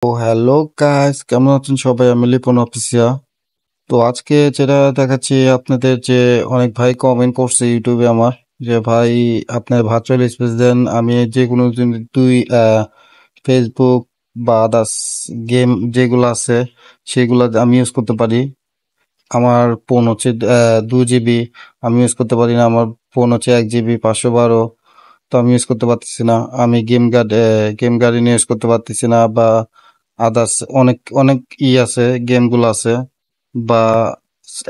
ও hello guys, কেমন আছেন সবাই? আমি লিপন অফিসিয়া। তো আজকে যেটা দেখাচ্ছি আপনাদের, যে অনেক ভাই কমেন্ট করছে ইউটিউবে আমার, যে ভাই আপনার ভার্চুয়াল স্পেস দেন, আমি যে কোনো দুই ফেসবুক বা আদার্স গেম যেগুলো আছে সেগুলো আমি ইউজ করতে পারি। আমার ফোন হচ্ছে 2 জিবি, আমি ইউজ করতে পারি না। আমার ফোন হচ্ছে 1 জিবি 512, তো আমি ইউজ করতে পারতেছি না। আমি গেম গার্ডেন ইউজ করতে পারতেছি না, বা আদার্স অনেক অনেক আছে, গেমগুলো আছে বা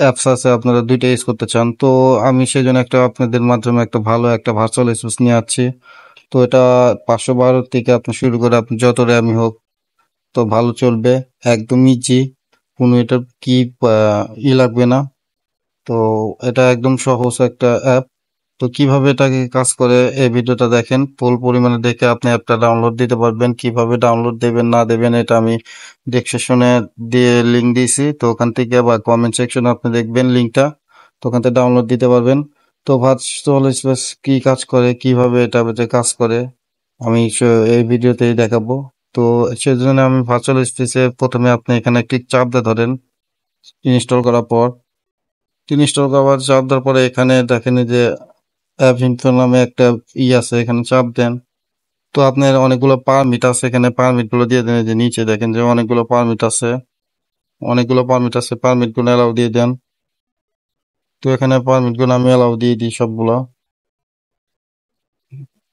অ্যাপস আছে, আপনারা দুইটা ইউজ করতে চান। তো আমি সেই জন্য একটা আপনাদের মাধ্যমে একটা ভালো একটা ভার্চুয়াল স্পেস নিয়ে আসছি। তো এটা 512 থেকে আপনি শুরু করে আপনি যত র্যামই হোক, তো ভালো চলবে, একদম ইজি। কোনো এটা কি লাগবে না। তো এটা একদম সহজ একটা অ্যাপ। তো কিভাবে এটাকে কাজ করে এই ভিডিওটা দেখেন, ফুল পরিমাণে দেখে আপনি অ্যাপটা ডাউনলোড দিতে পারবেন। কিভাবে ডাউনলোড দেবেন না দেবেন এটা আমি ডেসক্রিপশনে দিয়ে লিঙ্ক দিয়েছি, তো ওখান থেকে বা কমেন্ট সেকশনে আপনি দেখবেন লিঙ্কটা, তো ওখান থেকে ডাউনলোড দিতে পারবেন। তো ভার্চুয়াল স্পেস কি কাজ করে, কিভাবে এটা কাজ করে, আমি এই ভিডিওতেই দেখাবো। তো সেজন্য আমি ভার্চুয়াল স্পেসে প্রথমে আপনি এখানে ক্লিক চাপ দিয়ে ধরেন, ইনস্টল করার পর, ইনস্টল করার চাপ দেওয়ার পরে এখানে দেখেন এই যে অ্যাপ ইনফো নামে একটা আছে, এখানে চাপ দেন। তো আপনার অনেকগুলো পারমিট আছে, এখানে পারমিট গুলো দিয়ে দেন। এই যে নিচে দেখেন যে অনেকগুলো পারমিট আছে, পারমিট গুলো অ্যালাউ দিয়ে দেন। তো এখানে পারমিট গুলো আমি অ্যালাউ দিয়ে দিই সবগুলো,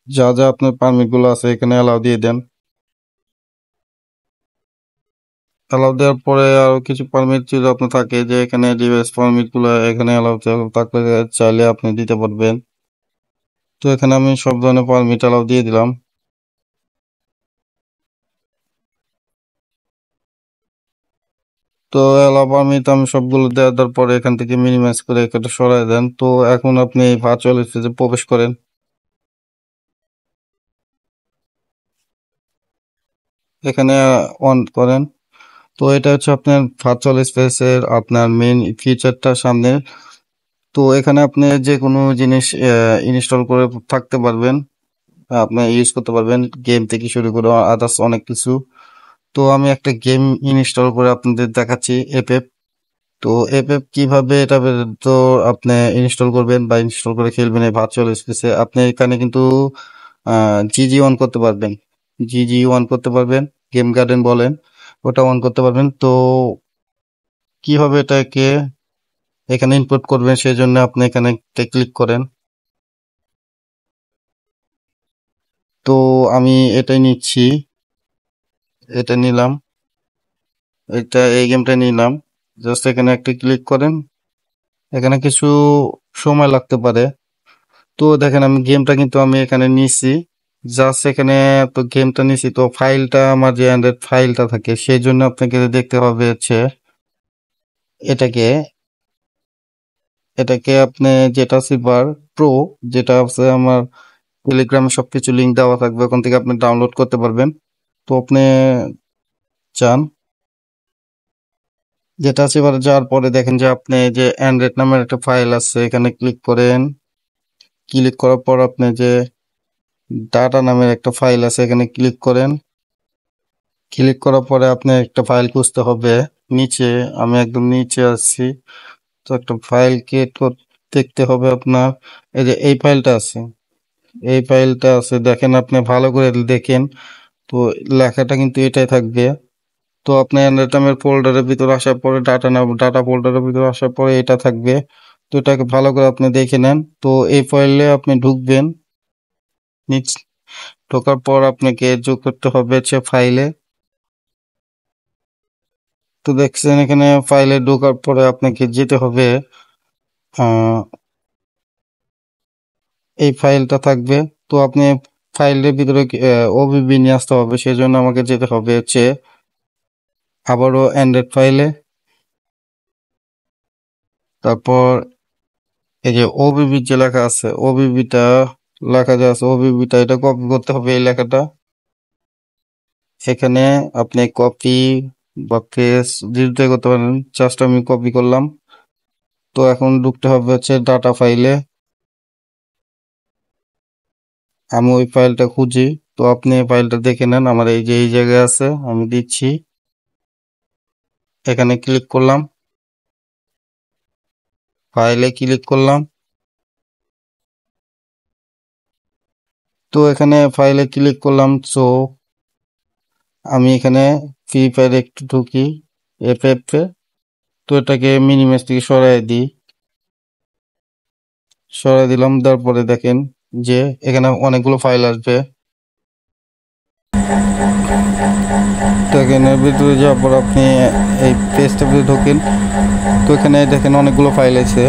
যা যা আপনার পারমিট গুলো আছে এখানে অ্যালাউ দিয়ে দেন। অ্যালাউ দেওয়ার পরে আরো কিছু পারমিট ছিল আপনার থাকে, যে এখানে ডিভাইস পারমিট গুলো এখানে অ্যালাউ থাকলে চাইলে আপনি দিতে পারবেন। তো এখানে আমি সব ধরনের পারমিট অ্যালাউ দিয়ে দিলাম। তো অ্যালাউ পারমিট আমি সবগুলো দেওয়ার পরে এখান থেকে মিনিমাইজ করে একটা সরাই দেন। তো এখন আপনি ভার্চুয়াল স্পেসে প্রবেশ করেন, এখানে অন করেন। তো এটা হচ্ছে আপনার ভার্চুয়াল স্পেসের আপনার মেইন ফিচারটা সামনে। তো এখানে আপনি যে কোনো জিনিস ইনস্টল করে থাকতে পারবেন, আপনি ইউজ করতে পারবেন, গেম থেকে শুরু করে আদার্স অনেক কিছু। তো আমি একটা গেম ইনস্টল করে আপনাদের দেখাচ্ছি, এপেপ। তো এপেপ কিভাবে এটা তো আপনি ইনস্টল করবেন বা ইনস্টল করে খেলবেন এই ভার্চুয়াল স্পেসে, আপনি এখানে কিন্তু জিজি অন করতে পারবেন, জিজি অন করতে পারবেন, গেম গার্ডেন বলেন, ওটা অন করতে পারবেন। তো কিভাবে এটাকে এখানে ইনপুট করবেন, সেই জন্য আপনি এখানে ক্লিক করেন। তো আমি এটাই নিচ্ছি, এটা নিলাম, এই গেমটা নিলাম। জাস্ট এখানে একটা ক্লিক করেন, এখানে কিছু সময় লাগতে পারে। তো দেখেন আমি গেমটা কিন্তু আমি এখানে নিছি, জাস্ট এখানে তো গেমটা নিছি। তো ফাইলটা আমার যে অ্যান্ড্রয়েড ফাইলটা থাকে, সেই জন্য আপনাকে দেখতে হবে হচ্ছে এটাকে এটাকে আপনি যেটা সিলভার প্রো, যেটা আছে আমার টেলিগ্রামে সবকিছু লিঙ্ক দেওয়া থাকবে, ওখান থেকে আপনি ডাউনলোড করতে পারবেন। তো আপনি চান যেটা আছে, এবার যাওয়ার পরে দেখেন যে আপনি যে অ্যান্ড্রয়েড নামের একটা ফাইল আছে, এখানে ক্লিক করেন। ক্লিক করার পর আপনি যে ডাটা নামের একটা ফাইল আছে, এখানে ক্লিক করেন। ক্লিক করার পরে আপনি একটা ফাইল খুঁজতে হবে নিচে, আমি একদম নিচে আসছি। তো একটা ফাইল ক্রিয়েট দেখতে হবে আপনার, এই যে এই ফাইলটা আছে দেখেন, আপনি ভালো করে দেখেন। তো লেখাটা কিন্তু এটাই থাকবে। তো আপনি অ্যান্ড্রয়েড ফোল্ডারের ভিতর আসার পরে ডাটা ফোল্ডারের ভিতর আসার পরে এটা থাকবে। তো এটাকে ভালো করে আপনি দেখে নেন। তো এই ফাইলে আপনি ঢুকবেন, নিচ ঢোকার পর আপনাকে যোগ করতে হবে হচ্ছে ফাইলে। তো দেখছেন এখানে ফাইলে ঢোকার পরে আপনাকে যেতে হবে, আহ, এই ফাইলটা থাকবে। তো আপনি ফাইলের ভিতরে ওবিবি নিয়ে আসতে হবে, সেই জন্য আমাকে যেতে হবে হচ্ছে আবারও অ্যান্ড্রয়েড ফাইলে। তারপর এই যে ওবিবি যে লেখা আছে, ওবিবিটা লেখা যে আছে, ওবিবিটা এটা কপি করতে হবে, এই লেখাটা এখানে আপনি কপি বা পেস্ট যেটাই করতে পারেন। জাস্ট আমি কপি করলাম। তো এখন ঢুকতে হবে হচ্ছে ডাটা ফাইলে, আমি ওই ফাইলটা খুঁজি। তো আপনি ফাইলটা দেখে নেন। আমার এই যে এই জায়গায় আছে, আমি দিচ্ছি, এখানে ক্লিক করলাম, ফাইলে ক্লিক করলাম। তো এখানে ফাইলে ক্লিক করলাম। সো আমি এখানে ফ্রি ফায়ার একটু ঢুকি এফএফে। তো এটাকে মিনিমাইজ থেকে সরাই দিই, সরাই দিলাম। তারপরে দেখেন যে এখানে অনেকগুলো ফাইল আসবে। তো এখানের ভিতরে যাওয়ার পর আপনি এই পেজটার ভিতরে ঢোকেন। তো এখানে দেখেন অনেকগুলো ফাইল আছে।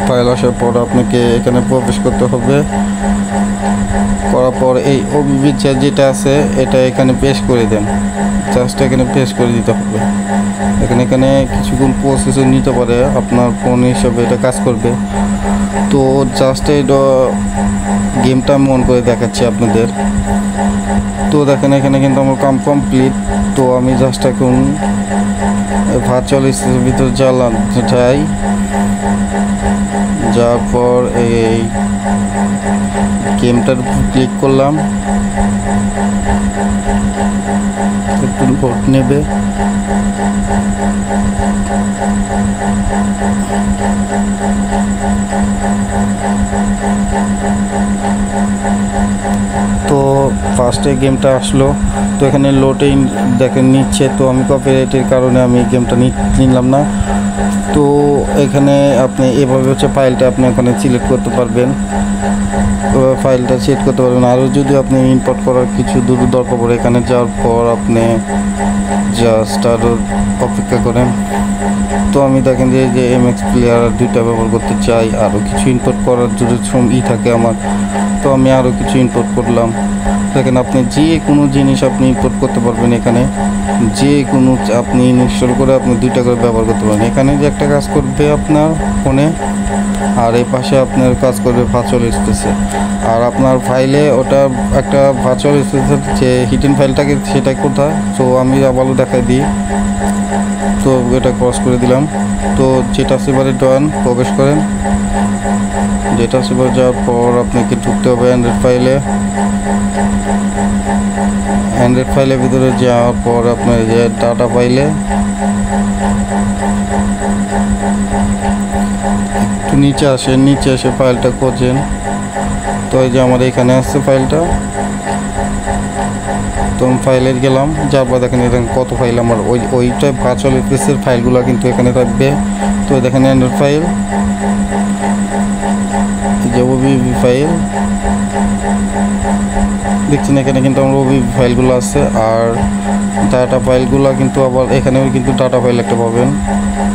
ফাইল আসার পর আপনাকে এখানে প্রবেশ করতে হবে। করার পর এই ওবিবি যেটা আছে এটা এখানে পেস্ট করে দেন, জাস্ট এখানে পেস্ট করে দিতে হবে। এখানে কিছুক্ষণ প্রসেসর নিতে পারে, আপনার ফোন হিসাবে এটা কাজ করবে। তো জাস্ট এই গেমটা আমি অন করে দেখাচ্ছি আপনাদের। তো দেখেন এখানে কিন্তু আমার কাম কমপ্লিট। তো আমি জাস্ট এখন ভার্চুয়াল স্পেসের ভিতর যাই, যাওয়ার পর এই গেমটার উপর ক্লিক করলাম। একটু ভোট নেবে। তো ফার্স্টে গেমটা আসলো। তো এখানে লোডে দেখেন নিচ্ছে। তো আমি কপিরাইটের কারণে আমি গেমটা নিলাম না। তো এখানে আপনি এভাবে হচ্ছে ফাইলটা আপনি ওখানে সিলেক্ট করতে পারবেন, ফাইলটা সেট করতে পারবেন। আরও যদি আপনি ইম্পোর্ট করার কিছু দরকার পড়ে, এখানে যাওয়ার পর আপনি জাস্ট আরও অপেক্ষা করেন। তো আমি দেখেন যে এমএক্স প্লেয়ার 2টা ব্যবহার করতে চাই, আরও কিছু ইম্পোর্ট করার যদি থাকে আমার। তো আমি আরও কিছু ইম্পোর্ট করলাম। দেখেন আপনি যে কোনো জিনিস আপনি ইম্পোর্ট করতে পারবেন এখানে, যে কোনো আপনি ইনস্টল করে আপনি 2টা করে ব্যবহার করতে পারবেন। এখানে যে একটা কাজ করবে আপনার ফোনে, আর এই পাশে আপনার কাজ করবে ভার্চুয়াল স্পেসে। আর আপনার ফাইলে ওটা একটা ভার্চুয়াল স্পেসের যে হিডেন ফাইলটাকে সেটা কোথায়, তো আমি আবারও দেখাই দিই। তো এটা ক্রস করে দিলাম। তো যেটা সেবারে ডান প্রবেশ করেন। যেটা সেবার যাওয়ার পর আপনাকে ঢুকতে হবে অ্যান্ড্রয়েড ফাইলের ভিতরে যাওয়ার পর আপনার যে ডাটা ফাইলে একটু নিচে এসে ফাইলটা খোঁজেন। তো এই যে আমার এখানে আসছে ফাইলটা। তো আমি ফাইলে গেলাম, যার পর দেখেন কত ফাইল আমার ওইটা ভার্চুয়াল স্পেসের ফাইলগুলো কিন্তু এখানে থাকবে। তো দেখেন অ্যান্ড্রয়েড ফাইল, যে ওবিবি ফাইল দেখছেন, এখানে কিন্তু আমার ওবিবি ফাইলগুলো আছে। আর ডাটা ফাইলগুলো কিন্তু আবার এখানেও কিন্তু ডাটা ফাইল একটা পাবেন।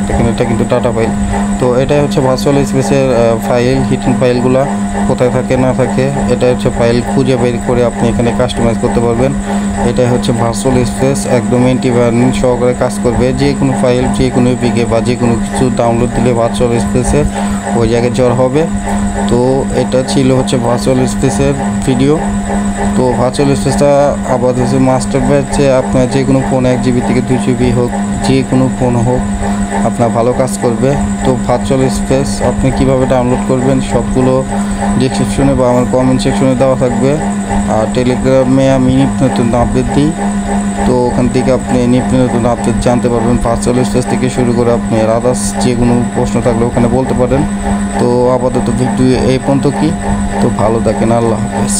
দেখেন এটা কিন্তু ডাটা ফাইল। তো এটাই হচ্ছে ভার্চুয়াল স্পেসের ফাইল, হিডেন ফাইলগুলো কোথায় থাকে না থাকে, এটা হচ্ছে ফাইল খুঁজে বের করে আপনি এখানে কাস্টমাইজ করতে পারবেন। এটাই হচ্ছে ভার্চুয়াল স্পেস, একদম অ্যান্টিভাইরাস সহকারে কাজ করবে। যে কোনো ফাইল, যে কোনো এপিকে বা যে কোনো কিছু ডাউনলোড দিলে ভার্চুয়াল স্পেসের ওই জায়গায় জ্বর হবে। তো এটা ছিল হচ্ছে ভার্চুয়াল স্পেসের ভিডিও। তো ভার্চুয়াল স্পেসটা আবার হচ্ছে মাস্টার ব্যাচে আপনার যে কোনো ফোন 1 GB থেকে 2 GB হোক, যে কোনো ফোন হোক, আপনার ভালো কাজ করবে। তো ভার্চুয়াল স্পেস আপনি কিভাবে ডাউনলোড করবেন সবগুলো ডিসক্রিপশনে বা আমার কমেন্ট সেকশনে দেওয়া থাকবে। আর টেলিগ্রামে আমি নিত্য নতুন আপডেট দিই। তো ওখান থেকে আপনি নিত্য নতুন আপডেট জানতে পারবেন। ভার্চুয়াল স্পেস থেকে শুরু করে আপনি আদার্স যে কোনো প্রশ্ন থাকলে ওখানে বলতে পারেন। তো আপাতত ভিডিও এই পর্যন্ত কি। তো ভালো থাকেন, আল্লাহ হাফেজ।